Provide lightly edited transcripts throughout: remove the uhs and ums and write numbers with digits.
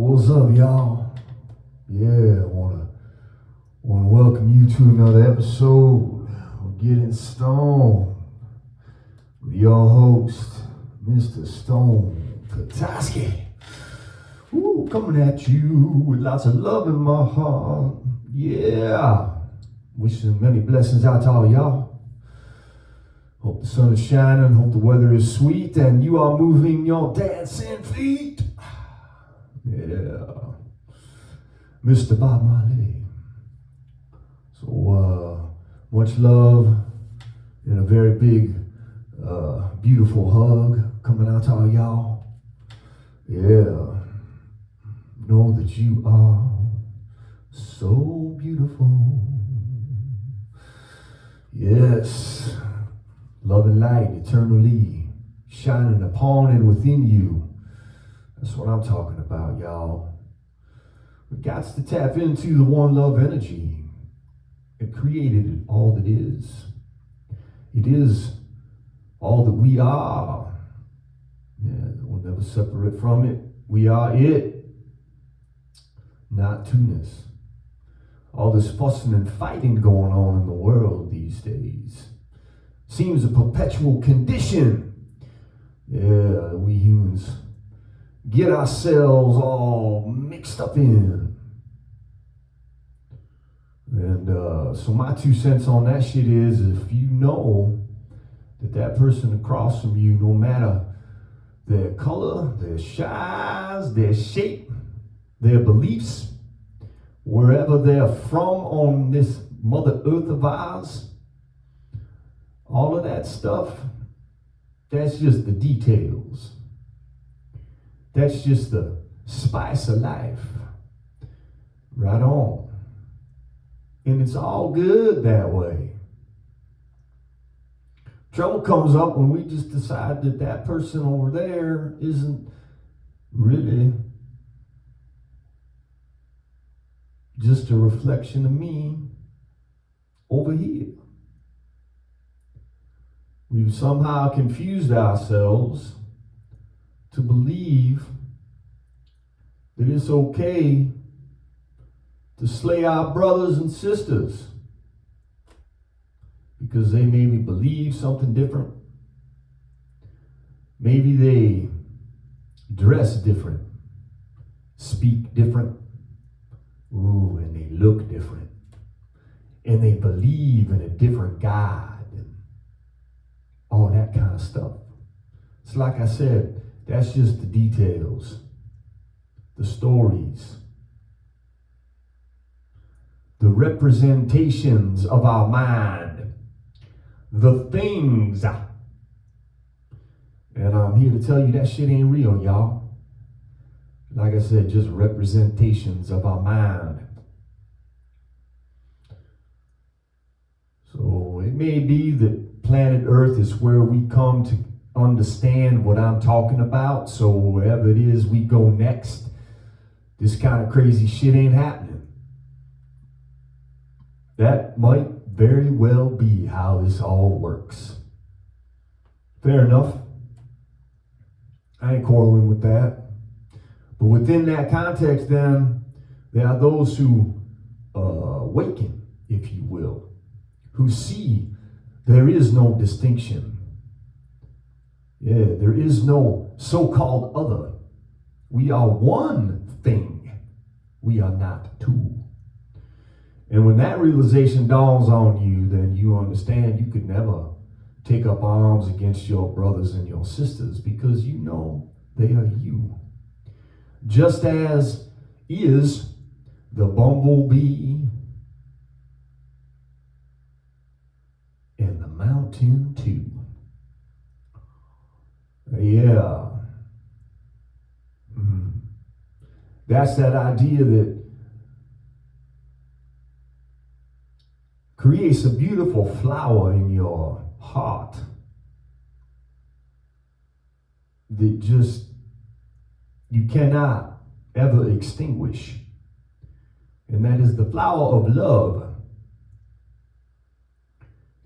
What's up, y'all? Yeah, I wanna welcome you to another episode of Getting Stoned with your host, Mr. Stone Petoskey. Ooh, coming at you with lots of love in my heart. Yeah, wishing many blessings out to all y'all. Hope the sun is shining, hope the weather is sweet, and you are moving your dancing feet. Yeah, Mr. Bob Marley. So, much love and a very big, beautiful hug coming out to all y'all. Yeah, know that you are so beautiful. Yes, love and light eternally shining upon and within you. That's what I'm talking about, y'all. We got to tap into the one love energy. It created it all that is. It is all that we are. Yeah, we'll never separate from it. We are it, not two-ness. All this fussing and fighting going on in the world these days seems a perpetual condition. Yeah, we humans get ourselves all mixed up in. And so my 2 cents on that shit is, if you know that person across from you, no matter their color, their size, their shape, their beliefs, wherever they're from on this Mother Earth of ours, all of that stuff, that's just the details. That's just the spice of life. Right on. And it's all good that way. Trouble comes up when we just decide that person over there isn't really just a reflection of me over here. We've somehow confused ourselves to believe that it's okay to slay our brothers and sisters because they maybe believe something different. Maybe they dress different, speak different, and they look different, and they believe in a different God, and all that kind of stuff. It's like I said, that's just the details, the stories, the representations of our mind, the things. And I'm here to tell you that shit ain't real, y'all. Like I said, just representations of our mind. So it may be that planet Earth is where we come to understand what I'm talking about. So wherever it is we go next, this kind of crazy shit ain't happening. That might very well be how this all works. Fair enough. I ain't quarreling with that. But within that context, then, there are those who awaken, if you will, who see there is no distinction. Yeah, there is no so-called other. We are one thing. We are not two. And when that realization dawns on you, then you understand you could never take up arms against your brothers and your sisters because you know they are you. Just as is the bumblebee and the mountain too. Yeah. That's that idea that creates a beautiful flower in your heart that just you cannot ever extinguish. And that is the flower of love.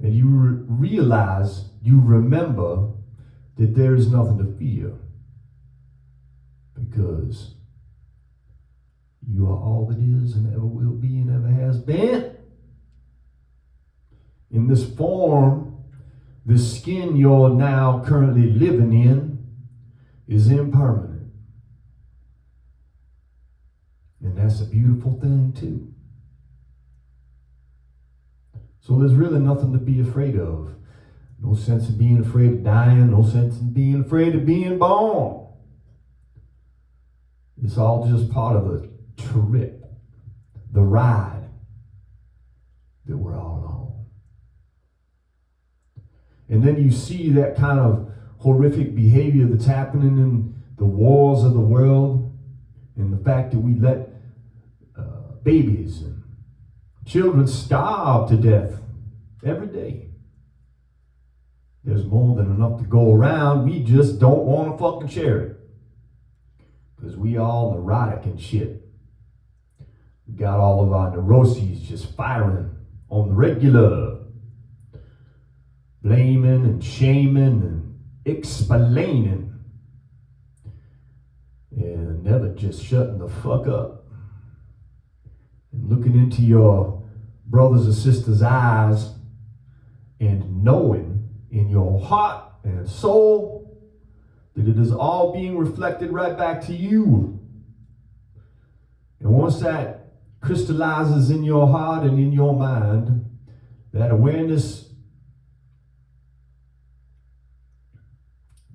And you realize, you remember that there is nothing to fear because You are all that is and ever will be and ever has been. In this form, the skin you're now currently living in is impermanent. And that's a beautiful thing too. So there's really nothing to be afraid of. No sense in being afraid of dying. No sense in being afraid of being born. It's all just part of the trip, the ride that we're all on. And then you see that kind of horrific behavior that's happening in the wars of the world, and the fact that we let babies and children starve to death every day. There's more than enough to go around. We just don't want to fucking share it. Because we all neurotic and shit. We got all of our neuroses just firing on the regular. Blaming and shaming and explaining. And never just shutting the fuck up. And looking into your brothers and sisters' eyes and knowing in your heart and soul that it is all being reflected right back to you. And once that crystallizes in your heart and in your mind, that awareness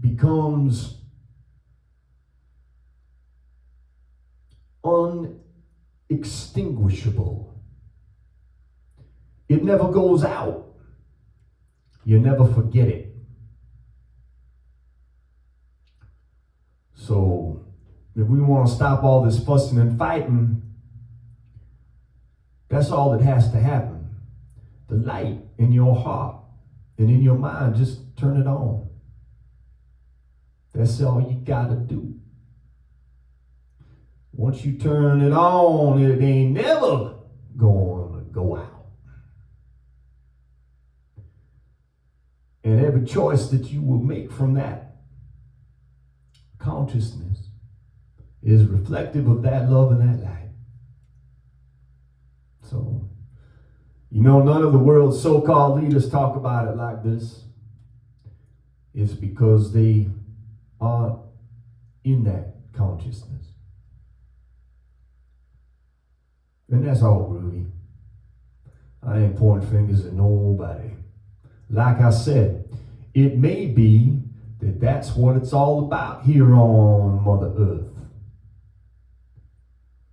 becomes unextinguishable. It never goes out. You never forget it. So, if we want to stop all this fussing and fighting, that's all that has to happen. The light in your heart and in your mind, just turn it on. That's all you gotta do. Once you turn it on, it ain't never going to go out. And every choice that you will make from that consciousness is reflective of that love and that light. So, none of the world's so-called leaders talk about it like this. It's because they aren't in that consciousness. And that's all, really. I ain't pointing fingers at nobody. Like I said, it may be that that's what it's all about here on Mother Earth.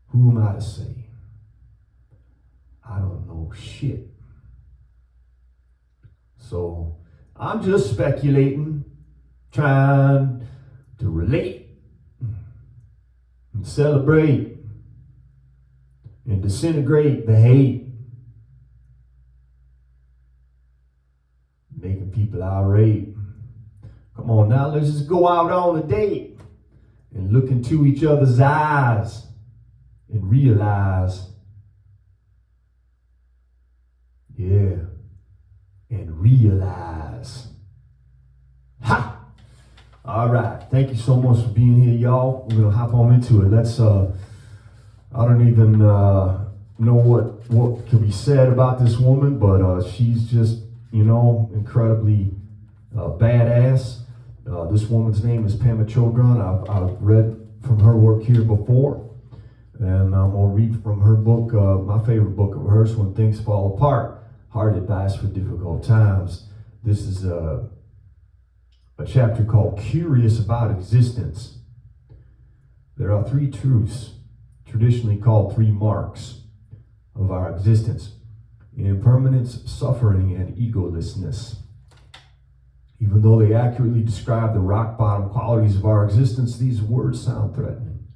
Who am I to say? I don't know shit. So I'm just speculating, trying to relate and celebrate and disintegrate the hate, making people irate. Come on now, let's just go out on a date and look into each other's eyes and realize, Ha! All right, thank you so much for being here, y'all. We're gonna hop on into it. Let's, I don't even know what can be said about this woman, but she's just, incredibly badass. This woman's name is Pema Chodron. I've read from her work here before, and I'm going to read from her book, my favorite book of hers, When Things Fall Apart, Hard Advice for Difficult Times. This is a chapter called Curious About Existence. There are 3 truths, traditionally called 3 marks of our existence: impermanence, suffering, and egolessness. Even though they accurately describe the rock bottom qualities of our existence, these words sound threatening.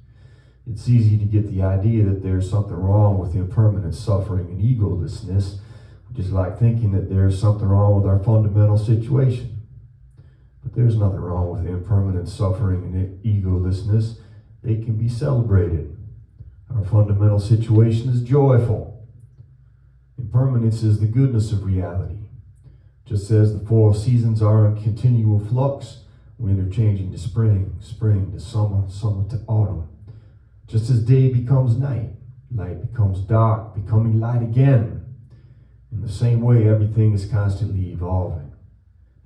It's easy to get the idea that there's something wrong with impermanence, suffering, and egolessness, which is like thinking that there's something wrong with our fundamental situation. But there's nothing wrong with impermanence, suffering, and egolessness. They can be celebrated. Our fundamental situation is joyful. Impermanence is the goodness of reality. Just as the 4 seasons are in continual flux, winter changing to spring, spring to summer, summer to autumn, Just as day becomes night, light becomes dark, becoming light again. In the same way, everything is constantly evolving.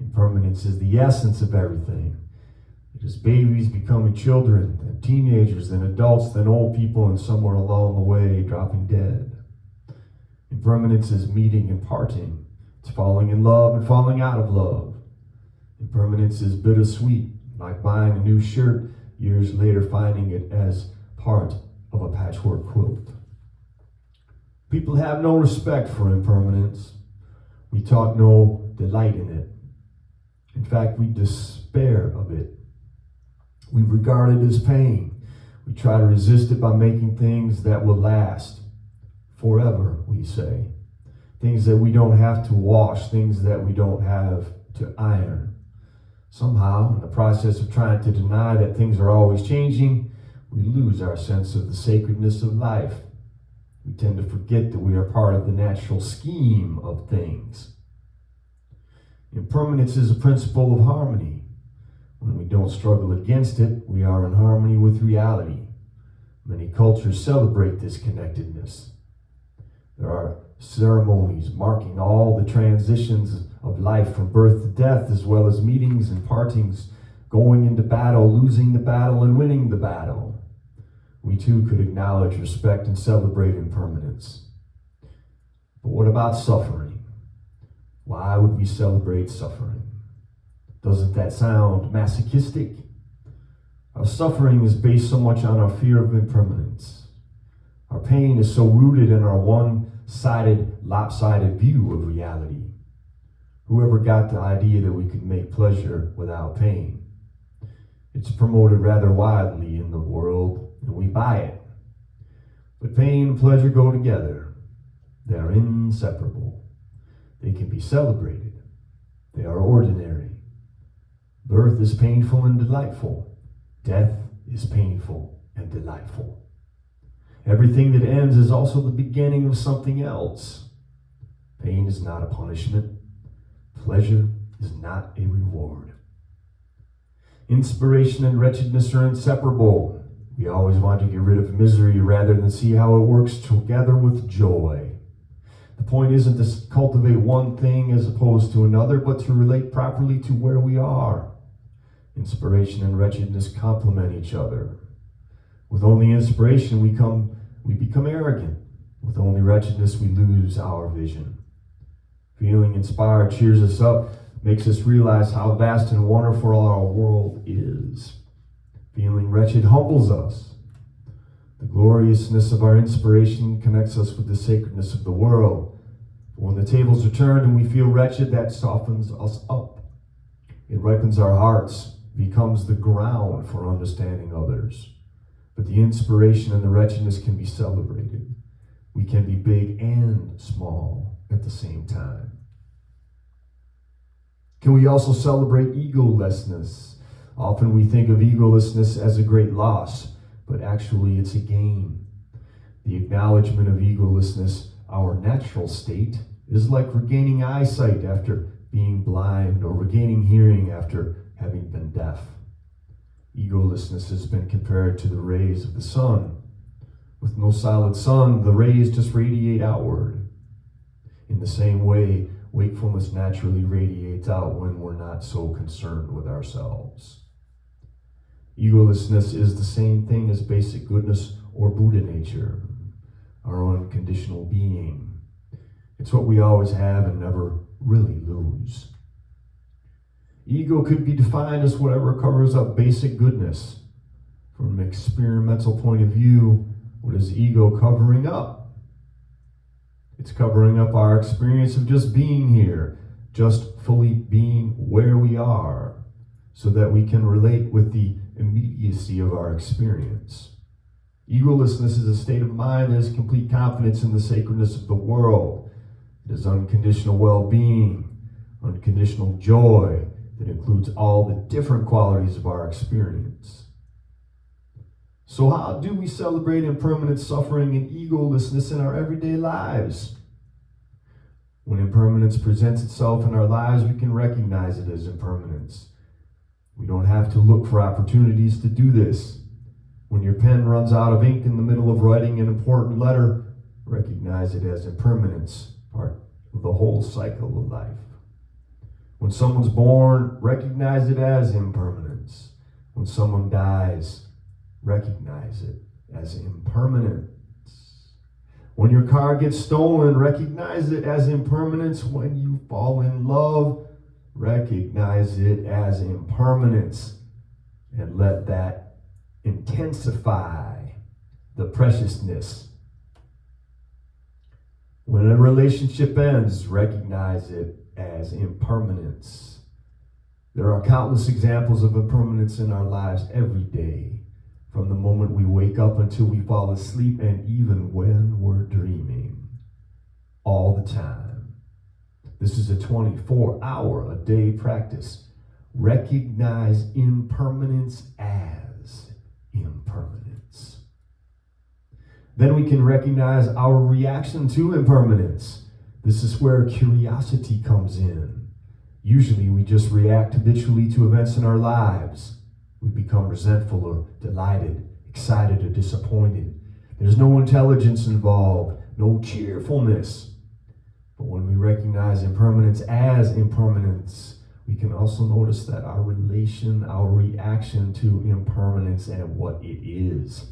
Impermanence is the essence of everything. It is babies becoming children, then teenagers, then adults, then old people, and somewhere along the way, dropping dead. Impermanence is meeting and parting. It's falling in love and falling out of love. Impermanence is bittersweet, like buying a new shirt, years later finding it as part of a patchwork quilt. People have no respect for impermanence. We talk no delight in it. In fact, we despair of it. We regard it as pain. We try to resist it by making things that will last forever, we say. Things that we don't have to wash, things that we don't have to iron. Somehow, in the process of trying to deny that things are always changing, we lose our sense of the sacredness of life. We tend to forget that we are part of the natural scheme of things. Impermanence is a principle of harmony. When we don't struggle against it, we are in harmony with reality. Many cultures celebrate this connectedness. There are ceremonies marking all the transitions of life from birth to death, as well as meetings and partings, going into battle, losing the battle, and winning the battle. We too could acknowledge, respect, and celebrate impermanence. But what about suffering? Why would we celebrate suffering? Doesn't that sound masochistic? Our suffering is based so much on our fear of impermanence. Our pain is so rooted in our one-sided, lopsided view of reality. Whoever got the idea that we could make pleasure without pain? It's promoted rather widely in the world, and we buy it. But pain and pleasure go together. They are inseparable. They can be celebrated. They are ordinary. Birth is painful and delightful. Death is painful and delightful. Everything that ends is also the beginning of something else. Pain is not a punishment. Pleasure is not a reward. Inspiration and wretchedness are inseparable. We always want to get rid of misery rather than see how it works together with joy. The point isn't to cultivate one thing as opposed to another, but to relate properly to where we are. Inspiration and wretchedness complement each other. With only inspiration, we become arrogant. With only wretchedness, we lose our vision. Feeling inspired cheers us up, makes us realize how vast and wonderful our world is. Feeling wretched humbles us. The gloriousness of our inspiration connects us with the sacredness of the world. But when the tables are turned and we feel wretched, that softens us up. It ripens our hearts, becomes the ground for understanding others. But the inspiration and the wretchedness can be celebrated. We can be big and small at the same time. Can we also celebrate egolessness? Often we think of egolessness as a great loss, but actually it's a gain. The acknowledgement of egolessness, our natural state, is like regaining eyesight after being blind, or regaining hearing after having been deaf. Egolessness has been compared to the rays of the sun. With no solid sun, the rays just radiate outward. In the same way, wakefulness naturally radiates out when we're not so concerned with ourselves. Egolessness is the same thing as basic goodness or Buddha nature, our unconditional being. It's what we always have and never really lose. Ego could be defined as whatever covers up basic goodness. From an experimental point of view, what is ego covering up? It's covering up our experience of just being here, just fully being where we are, so that we can relate with the immediacy of our experience. Egolessness is a state of mind that has complete confidence in the sacredness of the world. It is unconditional well-being, unconditional joy that includes all the different qualities of our experience. So how do we celebrate impermanent suffering and egolessness in our everyday lives? When impermanence presents itself in our lives, we can recognize it as impermanence. We don't have to look for opportunities to do this. When your pen runs out of ink in the middle of writing an important letter, recognize it as impermanence, part of the whole cycle of life. When someone's born, recognize it as impermanence. When someone dies, recognize it as impermanence. When your car gets stolen, recognize it as impermanence. When you fall in love, recognize it as impermanence. And let that intensify the preciousness. When a relationship ends, recognize it as impermanence. There are countless examples of impermanence in our lives every day, from the moment we wake up until we fall asleep, and even when we're dreaming, all the time. This is a 24-hour-a-day practice. Recognize impermanence as impermanence. Then we can recognize our reaction to impermanence. This is where curiosity comes in. Usually we just react habitually to events in our lives. We become resentful or delighted, excited or disappointed. There's no intelligence involved, no cheerfulness. But when we recognize impermanence as impermanence, we can also notice that our reaction to impermanence and what it is.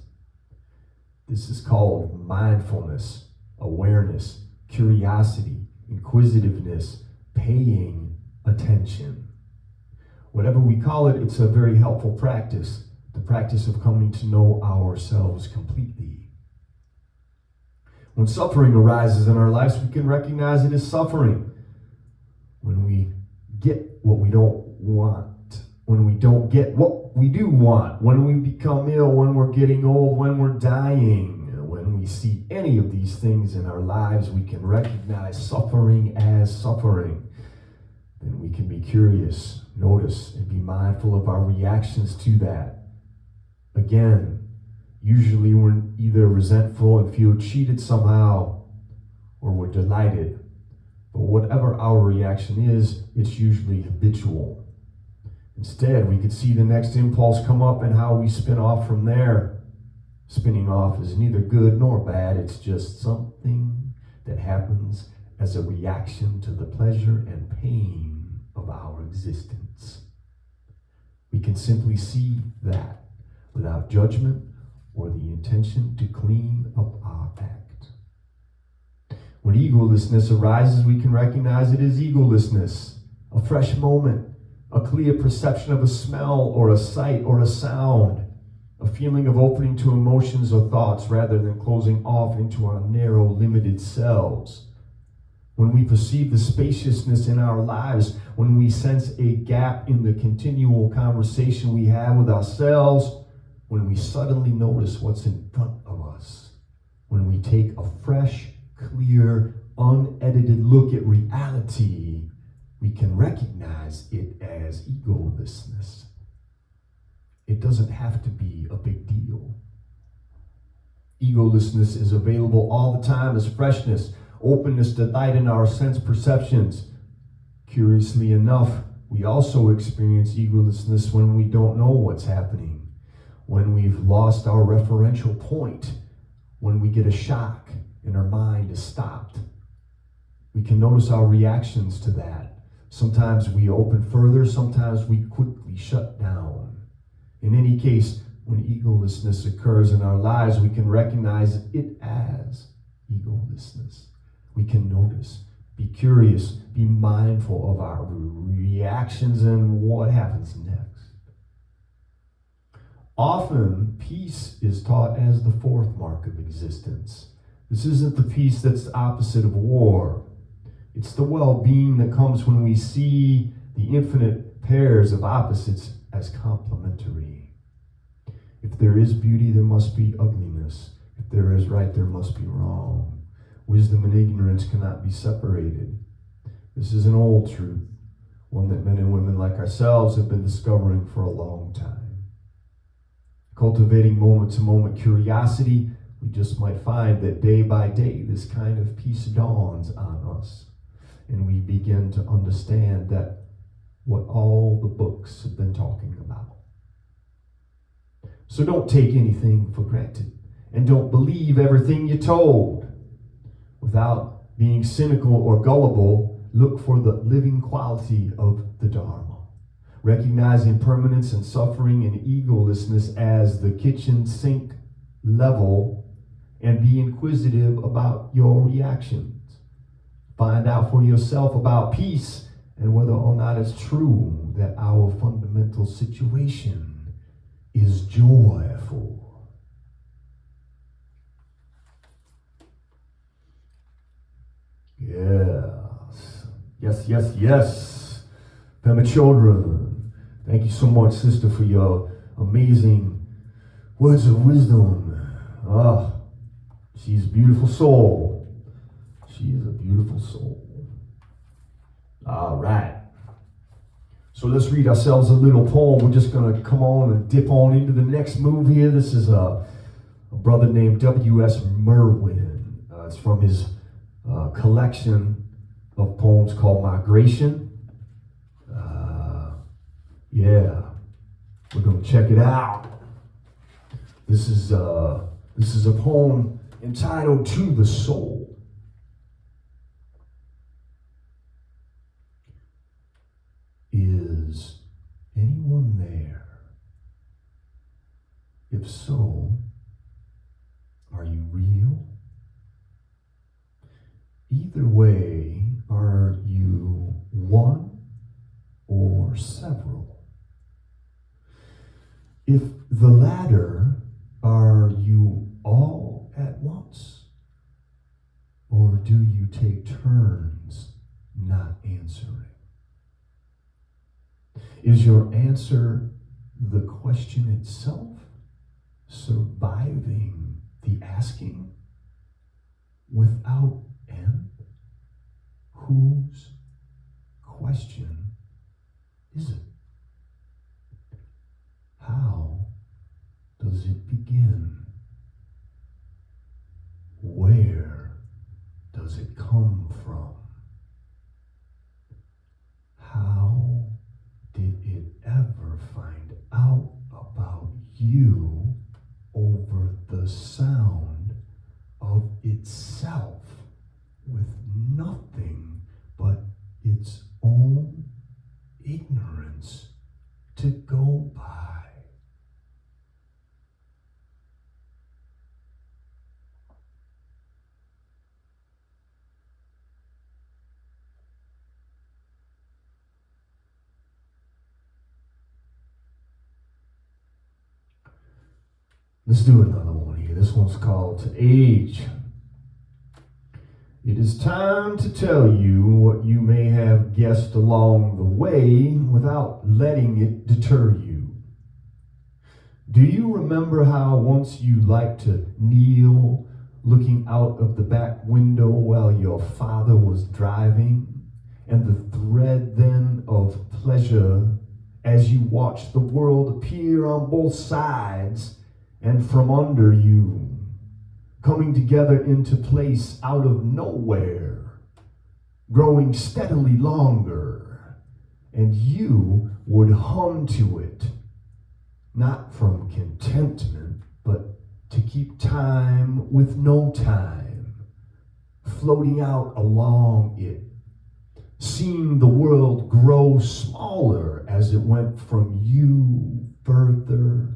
This is called mindfulness, awareness, curiosity, inquisitiveness, paying attention. Whatever we call it, it's a very helpful practice, the practice of coming to know ourselves completely. When suffering arises in our lives, we can recognize it as suffering. When we get what we don't want, when we don't get what we do want, when we become ill, when we're getting old, when we're dying, when we see any of these things in our lives, we can recognize suffering as suffering. Then we can be curious, notice, and be mindful of our reactions to that. Again, usually we're either resentful and feel cheated somehow, or we're delighted. But whatever our reaction is, it's usually habitual. Instead, we could see the next impulse come up and how we spin off from there. Spinning off is neither good nor bad. It's just something that happens as a reaction to the pleasure and pain of our existence. We can simply see that without judgment or the intention to clean up our act. When egolessness arises, we can recognize it as egolessness, a fresh moment, a clear perception of a smell or a sight or a sound, a feeling of opening to emotions or thoughts rather than closing off into our narrow, limited selves. When we perceive the spaciousness in our lives, when we sense a gap in the continual conversation we have with ourselves, when we suddenly notice what's in front of us, when we take a fresh, clear, unedited look at reality, we can recognize it as egolessness. It doesn't have to be a big deal. Egolessness is available all the time as freshness, openness, delight in our sense perceptions. Curiously enough, we also experience egolessness when we don't know what's happening, when we've lost our referential point, when we get a shock and our mind is stopped. We can notice our reactions to that. Sometimes we open further, sometimes we quickly shut down. In any case, when egolessness occurs in our lives, we can recognize it as egolessness. We can notice, be curious, be mindful of our reactions and what happens next. Often, peace is taught as the fourth mark of existence. This isn't the peace that's the opposite of war. It's the well-being that comes when we see the infinite pairs of opposites as complementary. If there is beauty, there must be ugliness. If there is right, there must be wrong. Wisdom and ignorance cannot be separated. This is an old truth, one that men and women like ourselves have been discovering for a long time. Cultivating moment-to-moment curiosity, we just might find that day by day, this kind of peace dawns on us, and we begin to understand that what all the books have been talking about. So don't take anything for granted. And don't believe everything you're told. Without being cynical or gullible, look for the living quality of the Dharma. Recognize impermanence and suffering and egolessness as the kitchen sink level, and be inquisitive about your reactions. Find out for yourself about peace and whether or not it's true that our fundamental situation is joyful. Yes. Yes, yes, yes. Pema Chodron. Thank you so much, sister, for your amazing words of wisdom. She's a beautiful soul. She is a beautiful soul. All right. So let's read ourselves a little poem. We're just going to come on and dip on into the next move here. This is a brother named W.S. Merwin. It's from his collection of poems called Migration. We're going to check it out. This is a poem entitled To the Soul. Is anyone there? If so, are you real? Either way, are you one or several? If the latter, are you all at once? Or do you take turns not answering? Is your answer the question itself, surviving the asking without end? Whose question is it? How does it begin? Where does it come from? How did it ever find out about you over the sound of itself with nothing but its own ignorance to go by? Let's do another one here. This one's called To Age. It is time to tell you what you may have guessed along the way without letting it deter you. Do you remember how once you liked to kneel looking out of the back window while your father was driving, and the thread then of pleasure as you watched the world appear on both sides and from under you, coming together into place out of nowhere, growing steadily longer, and you would hum to it, not from contentment, but to keep time with no time, floating out along it, seeing the world grow smaller as it went from you further,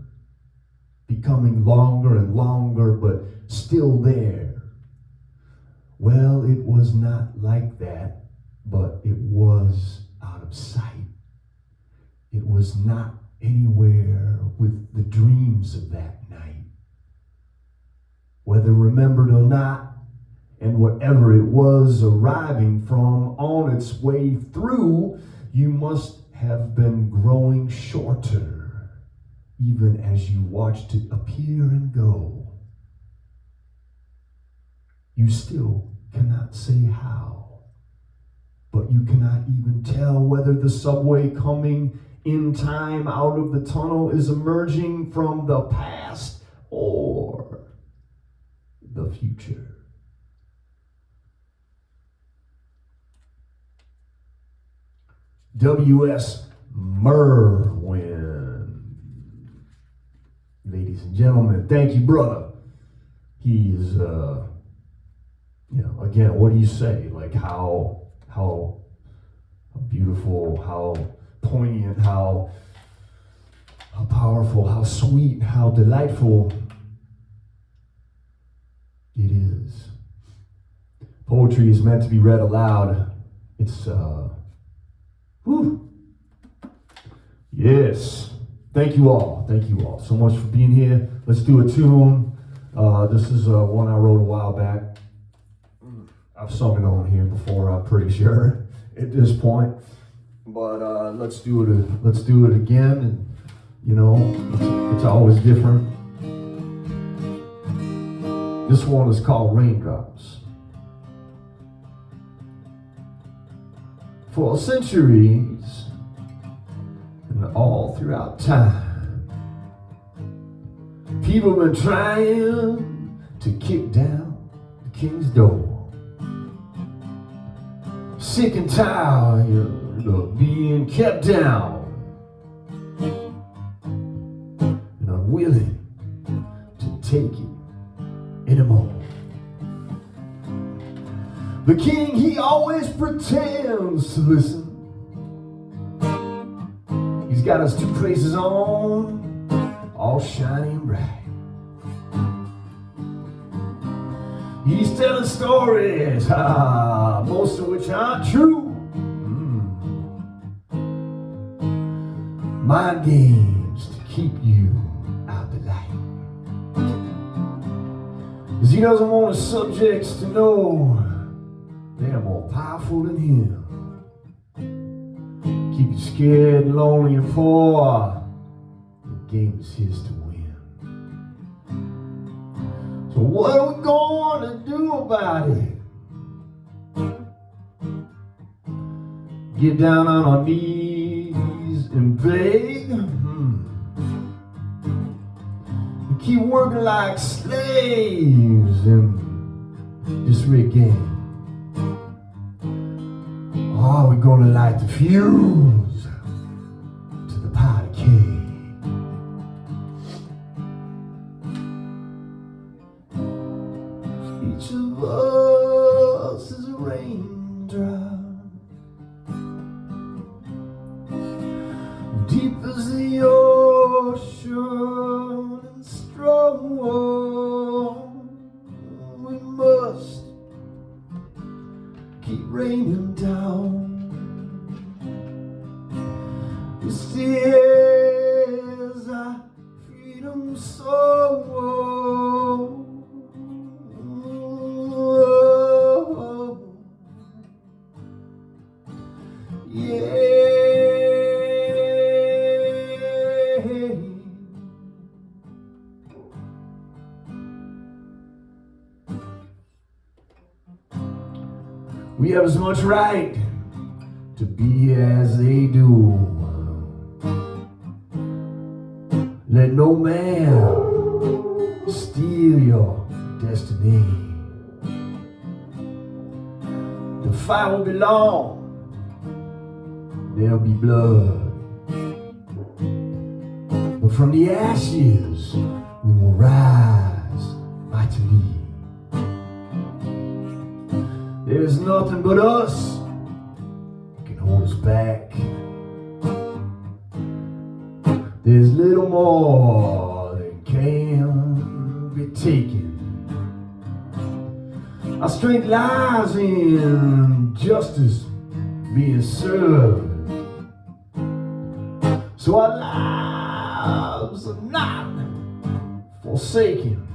becoming longer and longer, but still there. Well, it was not like that, but it was out of sight. It was not anywhere with the dreams of that night. Whether remembered or not, and whatever it was arriving from on its way through, you must have been growing shorter, even as you watched it appear and go. You still cannot say how, but you cannot even tell whether the subway coming in time out of the tunnel is emerging from the past or the future. W.S. Merwin. ladies and gentlemen. Thank you, brother. He is, again, what do you say? Like how beautiful, how poignant, how powerful, how sweet, how delightful it is. Poetry is meant to be read aloud. It's, yes. Thank you all so much for being here. Let's do a tune. This is one I wrote a while back. I've sung it on here before, I'm pretty sure, at this point. But let's do it again, and it's always different. This one is called Raindrops. For centuries and all throughout time, people have been trying to kick down the king's door. Sick and tired of being kept down, and unwilling to take it anymore. The king, he always pretends to listen. He's got his two places on, all shiny and bright. He's telling stories, most of which aren't true. Mind games to keep you out the light. 'Cause he doesn't want his subjects to know they're more powerful than him. Keep you scared, lonely, and poor. The game is his to win. So what are we going to do about it? Get down on our knees and beg? And keep working like slaves in this rig game? Or are we going to light the fuse to the powder keg? Each of us is a raindrop, deep as the ocean and strong. We must keep raining down. This is our freedom song. We have as much right to be as they do. Let no man steal your destiny. The fight will be long, there'll be blood, but from the ashes we will rise mightily. There's nothing but us can hold us back. There's little more than can be taken. Our strength lies in justice being served. So our lives are not forsaken.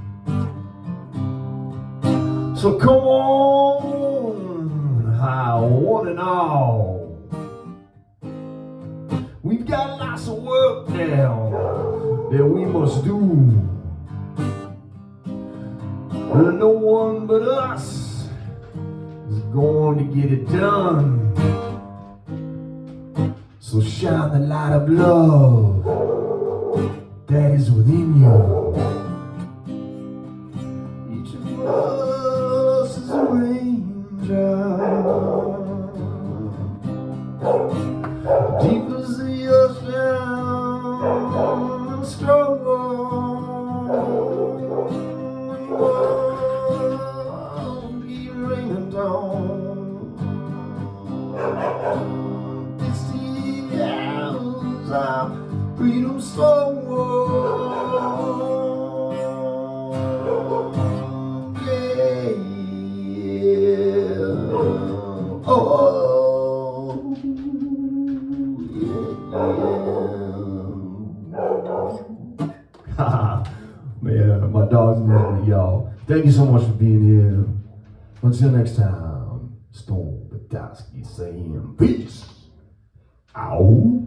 So come on, one and all. We've got lots of work now that we must do. And no one but us is going to get it done. So shine the light of love that is within you. Each of us is a raindrop, deep as the ocean, strong. freedom song. Yeah. Oh, yeah. Man, my dog's loving it, y'all. Thank you so much for being here. Until next time, Storm Badowski saying peace out.